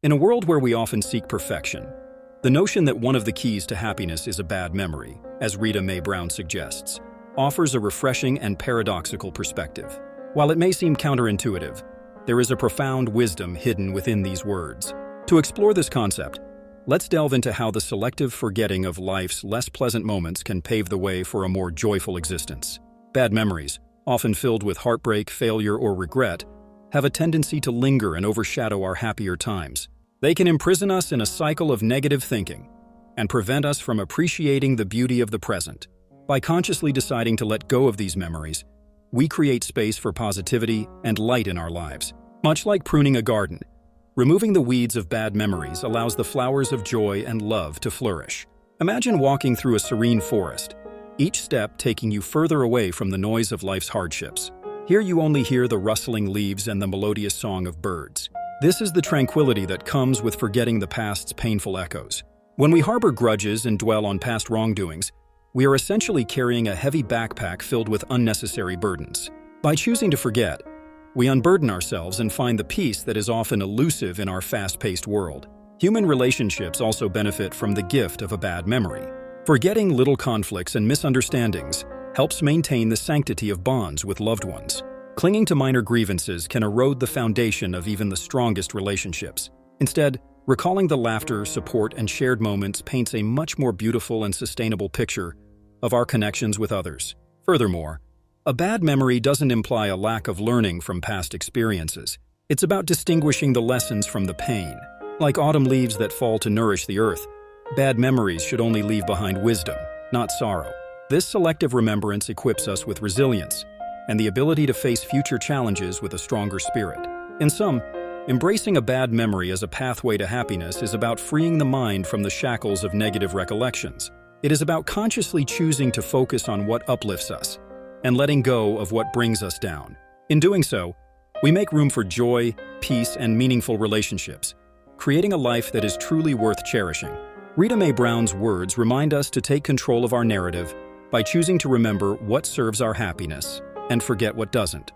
In a world where we often seek perfection, the notion that one of the keys to happiness is a bad memory, as Rita Mae Brown suggests, offers a refreshing and paradoxical perspective. While it may seem counterintuitive, there is a profound wisdom hidden within these words. To explore this concept, let's delve into how the selective forgetting of life's less pleasant moments can pave the way for a more joyful existence. Bad memories, often filled with heartbreak, failure, or regret, have a tendency to linger and overshadow our happier times. They can imprison us in a cycle of negative thinking and prevent us from appreciating the beauty of the present. By consciously deciding to let go of these memories, we create space for positivity and light in our lives. Much like pruning a garden, removing the weeds of bad memories allows the flowers of joy and love to flourish. Imagine walking through a serene forest, each step taking you further away from the noise of life's hardships. Here you only hear the rustling leaves and the melodious song of birds. This is the tranquility that comes with forgetting the past's painful echoes. When we harbor grudges and dwell on past wrongdoings, we are essentially carrying a heavy backpack filled with unnecessary burdens. By choosing to forget, we unburden ourselves and find the peace that is often elusive in our fast-paced world. Human relationships also benefit from the gift of a bad memory. Forgetting little conflicts and misunderstandings helps maintain the sanctity of bonds with loved ones. Clinging to minor grievances can erode the foundation of even the strongest relationships. Instead, recalling the laughter, support, and shared moments paints a much more beautiful and sustainable picture of our connections with others. Furthermore, a bad memory doesn't imply a lack of learning from past experiences. It's about distinguishing the lessons from the pain. Like autumn leaves that fall to nourish the earth, bad memories should only leave behind wisdom, not sorrow. This selective remembrance equips us with resilience and the ability to face future challenges with a stronger spirit. In sum, embracing a bad memory as a pathway to happiness is about freeing the mind from the shackles of negative recollections. It is about consciously choosing to focus on what uplifts us and letting go of what brings us down. In doing so, we make room for joy, peace, and meaningful relationships, creating a life that is truly worth cherishing. Rita Mae Brown's words remind us to take control of our narrative by choosing to remember what serves our happiness and forget what doesn't.